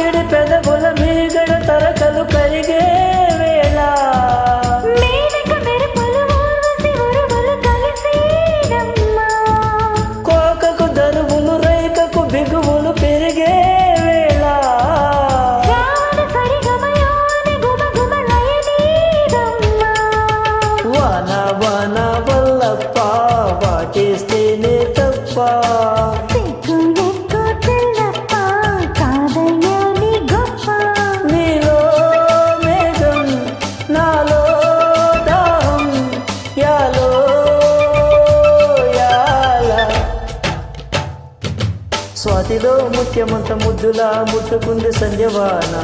మామిడి పెదవుల మీగడ తరకలు కరిగే వేళ కోకకు దరువులు రైకకు బిగువులు పెరిగే వేళ వాన వాన వల్లప్ప వాటేస్తేనే తప్ప నీలో మేఘం నాలో దాహం యాలో యాల స్వాతిలో ముత్యమంత ముద్దులా ముట్టుకుంది సంధ్యవాన